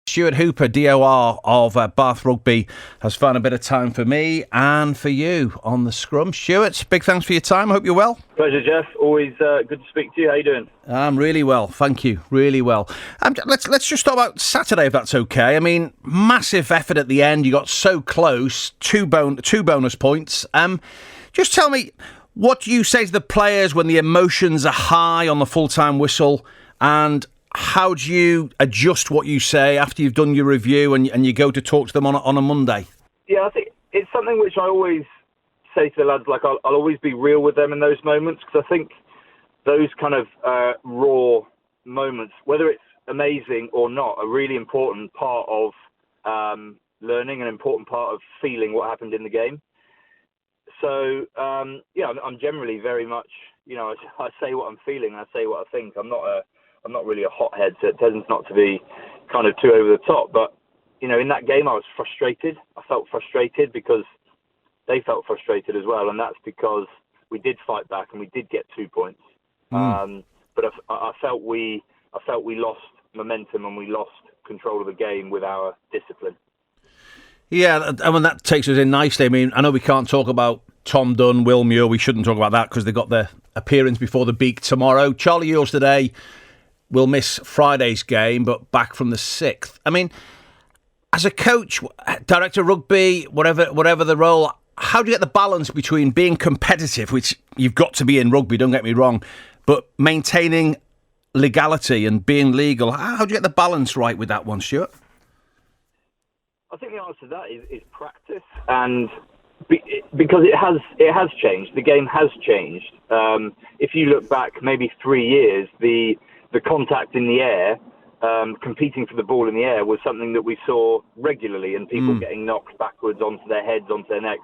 Stuart Hooper, DOR of Bath Rugby, has found a bit of time for me and for you on the scrum. Stuart, big thanks for your time. I hope you're well. Pleasure, Geoff. Always good to speak to you. How you doing? I'm really well, thank you. Really well. Let's just talk about Saturday, if that's okay. I mean, massive effort at the end. You got so close. Two bonus points. Just tell me, what do you say to the players when the emotions are high on the full-time whistle, and how do you adjust what you say after you've done your review and you go to talk to them on a Monday? Yeah, I think it's something which I always say to the lads, like I'll always be real with them in those moments, because I think those kind of raw moments, whether it's amazing or not, a really important part of learning, an important part of feeling what happened in the game. So, I'm generally very much, I say what I'm feeling and I say what I think. I'm not really a hothead, so it tends not to be kind of too over the top. But, in that game I was frustrated. I felt frustrated because they felt frustrated as well. And that's because we did fight back and we did get 2 points. But I felt we lost momentum and we lost control of the game with our discipline. Yeah, I mean, that takes us in nicely. I mean, I know we can't talk about Tom Dunn, Will Muir. We shouldn't talk about that because they've got their appearance before the Beak tomorrow. Charlie Ewels today will miss Friday's game, but back from the 6th. I mean, as a coach, director of rugby, whatever the role, how do you get the balance between being competitive, which you've got to be in rugby, don't get me wrong, but maintaining legality and being legal? How do you get the balance right with that one, Stuart? I think the answer to that is practice, and because it has changed. The game has changed. If you look back maybe 3 years, the contact in the air, competing for the ball in the air, was something that we saw regularly, and people getting knocked backwards onto their heads, onto their necks.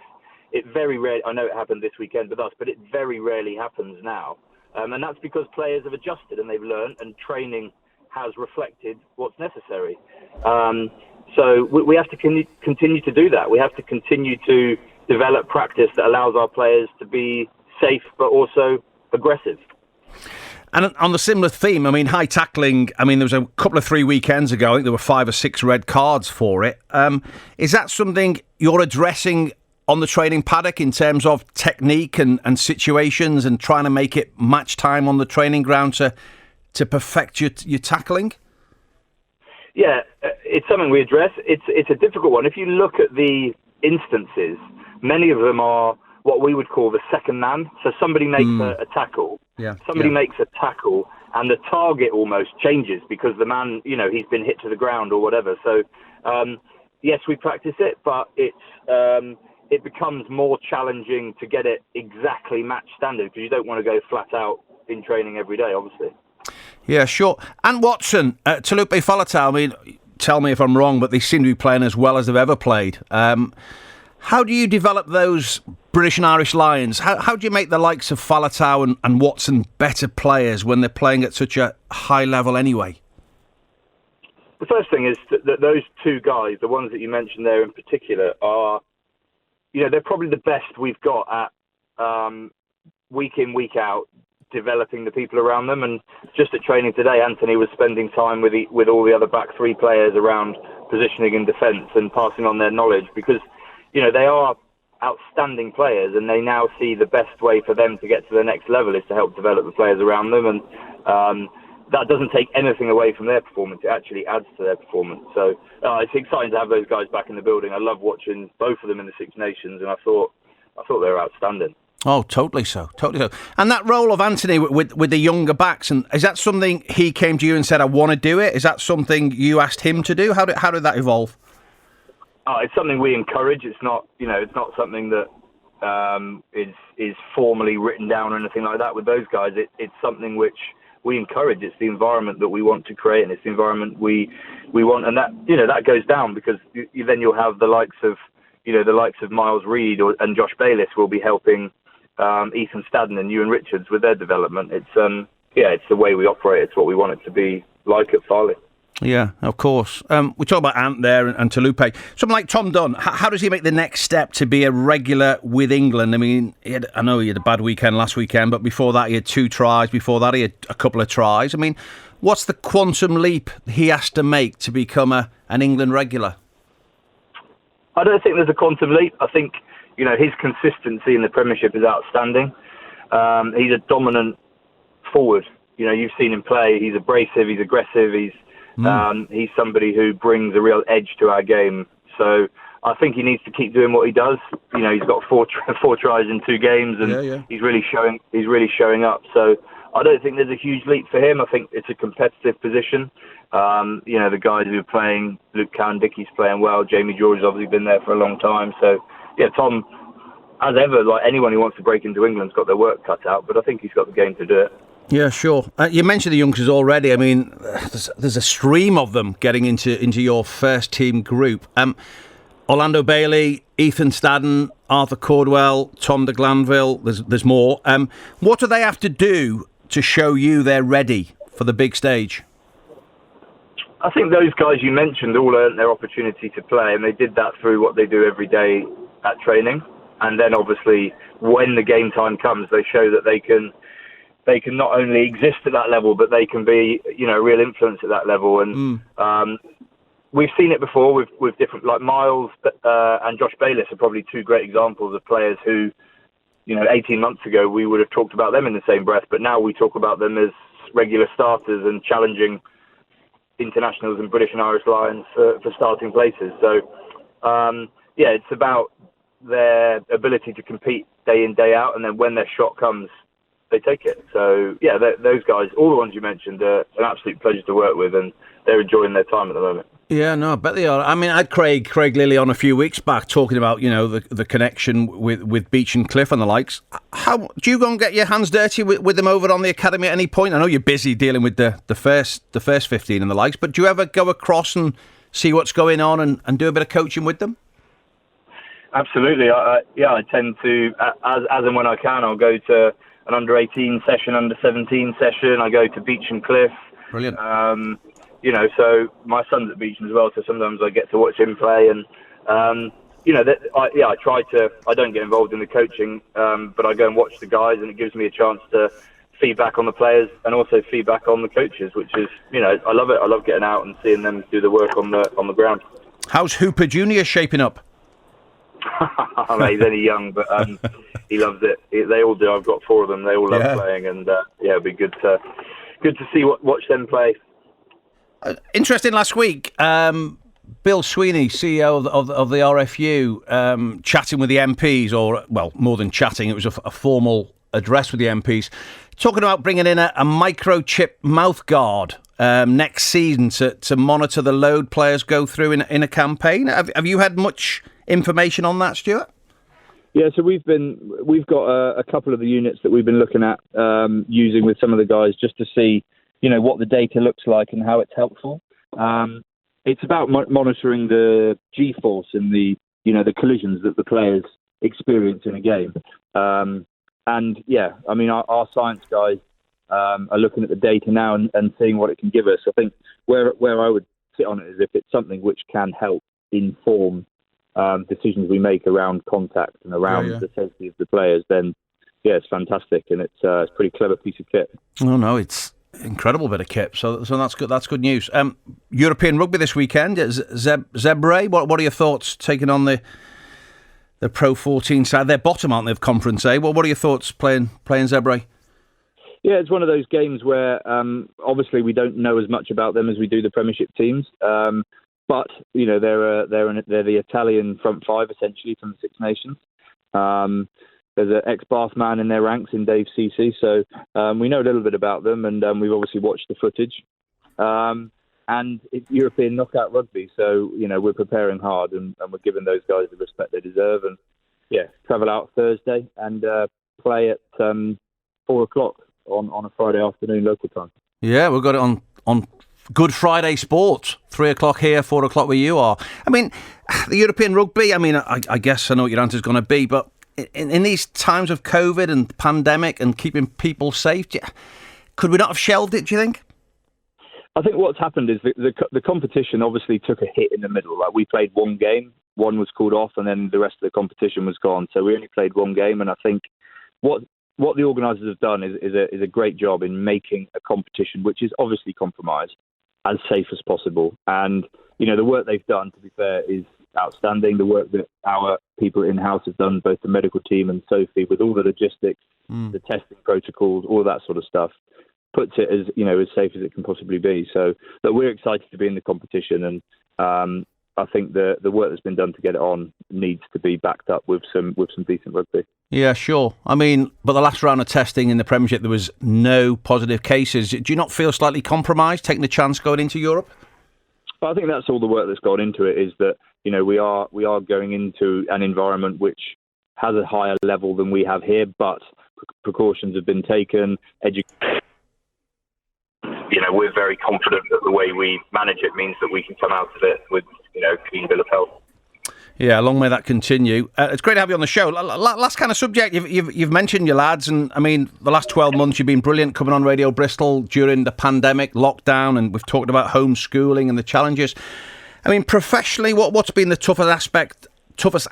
It very rarely, I know it happened this weekend with us, but it very rarely happens now. And that's because players have adjusted and they've learned, and training has reflected what's necessary. So we have to continue to do that. We have to continue to develop practice that allows our players to be safe but also aggressive. And on the similar theme, I mean, high tackling, I mean, there was a couple of 3 weekends ago, I think there were 5 or 6 red cards for it. Is that something you're addressing on the training paddock in terms of technique and situations, and trying to make it match time on the training ground to perfect your tackling? Yeah, it's something we address. It's a difficult one. If you look at the instances, many of them are what we would call the second man. So somebody makes a tackle. Somebody makes a tackle, and the target almost changes because the man, he's been hit to the ground or whatever. So, yes, we practice it, but it becomes more challenging to get it exactly match standard, because you don't want to go flat out in training every day, obviously. Yeah, sure. And Watson, Talupe Faletau, I mean, tell me if I'm wrong, but they seem to be playing as well as they've ever played. How do you develop those British and Irish Lions? How do you make the likes of Faletau and Watson better players when they're playing at such a high level anyway? The first thing is that those two guys, the ones that you mentioned there in particular, are, they're probably the best we've got at week in, week out, developing the people around them. And just at training today, Anthony was spending time with all the other back 3 players around positioning and defence and passing on their knowledge, because they are outstanding players, and they now see the best way for them to get to the next level is to help develop the players around them. And that doesn't take anything away from their performance. It actually adds to their performance. So it's exciting to have those guys back in the building. I love watching both of them in the Six Nations, and I thought they were outstanding. Oh, totally so. And that role of Anthony with the younger backs, and is that something he came to you and said, I want to do it? Is that something you asked him to do? How did that evolve? It's something we encourage. It's not, it's not something that is formally written down or anything like that with those guys. It's something which we encourage. It's the environment that we want to create, and it's the environment we want. And that, that goes down because then you'll have the likes of Miles Reed and Josh Bayliss will be helping Ethan Stadden and Ewan Richards with their development. It's the way we operate. It's what we want it to be like at Farley. Yeah, of course. We talk about Ant there and Talupe. Someone like Tom Dunn, how does he make the next step to be a regular with England? I mean, I know he had a bad weekend last weekend, but before that he had 2 tries. Before that he had a couple of tries. I mean, what's the quantum leap he has to make to become an England regular? I don't think there's a quantum leap. I think, his consistency in the Premiership is outstanding. He's a dominant forward. You've seen him play. He's abrasive. He's aggressive. He's somebody who brings a real edge to our game. So I think he needs to keep doing what he does. He's got four tries in 2 games, and he's really showing up. So I don't think there's a huge leap for him. I think it's a competitive position. The guys who are playing, Luke Cowan-Dickey's playing well. Jamie George has obviously been there for a long time. So yeah, Tom, as ever, like anyone who wants to break into England's got their work cut out, but I think he's got the game to do it. Yeah, sure. You mentioned the youngsters already. I mean, there's a stream of them getting into your first team group. Orlando Bailey, Ethan Stadden, Arthur Cordwell, Tom de Glanville. There's more. What do they have to do to show you they're ready for the big stage? I think those guys you mentioned all earned their opportunity to play, and they did that through what they do every day at training. And then obviously when the game time comes, they show that they can not only exist at that level, but they can be, a real influence at that level. And we've seen it before with different, like Miles and Josh Bayliss are probably 2 great examples of players who, 18 months ago we would have talked about them in the same breath, but now we talk about them as regular starters and challenging internationals and British and Irish Lions for starting places. So, it's about their ability to compete day in, day out, and then when their shot comes, they take it. So, yeah, those guys, all the ones you mentioned, are an absolute pleasure to work with, and they're enjoying their time at the moment. Yeah, no, I bet they are. I mean, I had Craig Lilly on a few weeks back talking about, the connection with Beach and Cliff and the likes. How do you go and get your hands dirty with them over on the academy at any point? I know you're busy dealing with the first 15 and the likes, but do you ever go across and see what's going on and do a bit of coaching with them? Absolutely. I tend to, as and when I can, I'll go to an under-18 session, under-17 session. I go to Beach and Cliff. Brilliant. So my son's at Beach as well, so sometimes I get to watch him play. And, I don't get involved in the coaching, but I go and watch the guys, and it gives me a chance to feedback on the players and also feedback on the coaches, which is, I love it. I love getting out and seeing them do the work on the ground. How's Hooper Jr. shaping up? I mean, he's only young, but he loves it. They all do. I've got 4 of them. They all love playing, and it'd be good to see watch them play. Interesting last week, Bill Sweeney, CEO of the RFU, chatting with the MPs, or, well, more than chatting, it was a formal address with the MPs, talking about bringing in a microchip mouthguard next season to monitor the load players go through in a campaign. Have you had much information on that, Stuart? Yeah, so we've got a couple of the units that we've been looking at using with some of the guys just to see, what the data looks like and how it's helpful. It's about monitoring the G-force and the collisions that the players experience in a game. Our science guys are looking at the data now and seeing what it can give us. I think where I would sit on it is if it's something which can help inform decisions we make around contact and around the safety of the players, then it's fantastic, and it's a pretty clever piece of kit. Oh no, it's incredible bit of kit. So that's good. That's good news. European rugby this weekend. Zebre. What are your thoughts taking on the Pro 14 side? They're bottom, aren't they, of Conference A? Well, what are your thoughts playing Zebre? Yeah, it's one of those games where obviously we don't know as much about them as we do the Premiership teams. But they're the Italian front 5 essentially from the Six Nations. There's an ex-Bath man in their ranks in Dave Ceci, so we know a little bit about them, and we've obviously watched the footage. And it's European knockout rugby, so we're preparing hard, and we're giving those guys the respect they deserve. And travel out Thursday and play at 4:00 on a Friday afternoon local time. Yeah, we've got it on Good Friday Sport, 3:00 here, 4:00 where you are. I mean, the European rugby, I guess I know what your answer's going to be, but in these times of COVID and pandemic and keeping people safe, could we not have shelved it, do you think? I think what's happened is the competition obviously took a hit in the middle. Like, we played one game, one was called off, and then the rest of the competition was gone. So we only played one game, and I think what the organisers have done is a great job in making a competition, which is obviously compromised, as safe as possible. And the work they've done, to be fair, is outstanding. The work that our people in-house have done, both the medical team and Sophie, with all the logistics, the testing protocols, all that sort of stuff, puts it as as safe as it can possibly be. So that we're excited to be in the competition, and I think the work that's been done to get it on needs to be backed up with some decent rugby. Yeah, sure. I mean, but the last round of testing in the Premiership, there was no positive cases. Do you not feel slightly compromised taking the chance going into Europe? Well, I think that's all the work that's gone into it. Is that we are going into an environment which has a higher level than we have here, but precautions have been taken. We're very confident that the way we manage it means that we can come out of it with a clean bill of health. Yeah, long may that continue. It's great to have you on the show. Last kind of subject, you've mentioned your lads, and I mean, the last 12 months you've been brilliant coming on Radio Bristol during the pandemic, lockdown, and we've talked about homeschooling and the challenges. I mean, professionally, what's been the toughest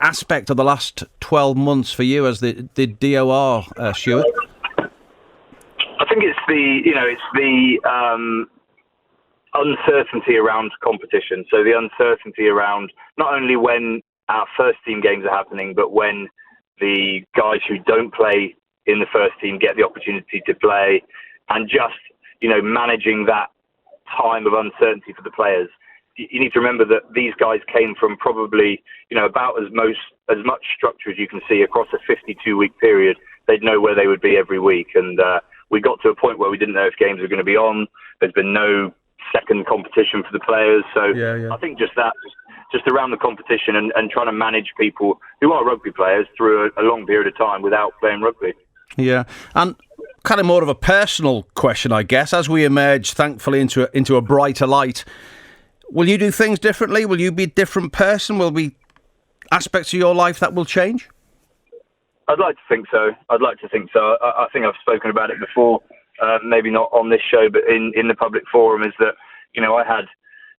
aspect of the last 12 months for you as the DOR, Stuart? I think it's the uncertainty around competition. So the uncertainty around not only when our first team games are happening, but when the guys who don't play in the first team get the opportunity to play, and just managing that time of uncertainty for the players. You need to remember that these guys came from probably about as much structure as you can see across a 52-week period. They'd know where they would be every week, and we got to a point where we didn't know if games were going to be on. There's been no second competition for the players. So yeah. I think just around the competition and trying to manage people who are rugby players through a long period of time without playing rugby. Yeah, and kind of more of a personal question, I guess, as we emerge, thankfully, into a brighter light, will you do things differently? Will you be a different person? Will be aspects of your life that will change? I'd like to think so. I think I've spoken about it before, maybe not on this show, but in the public forum, is that, I had,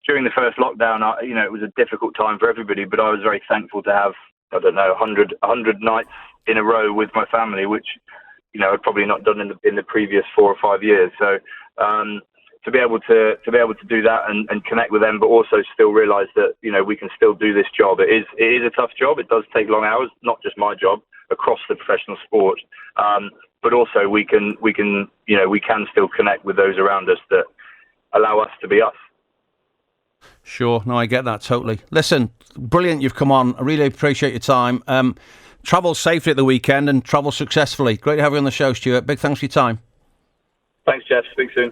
during the first lockdown, it was a difficult time for everybody, but I was very thankful to have, 100 nights in a row with my family, which, I'd probably not done in the previous 4 or 5 years. So, to be able to do that and connect with them, but also still realise that, we can still do this job. It is a tough job. It does take long hours, not just my job, across the professional sport, but also we can still connect with those around us that allow us to be us. Sure, no, I get that totally. Listen, brilliant you've come on. I really appreciate your time. Travel safely at the weekend and travel successfully. Great to have you on the show, Stuart. Big thanks for your time. Thanks, Geoff. Speak soon.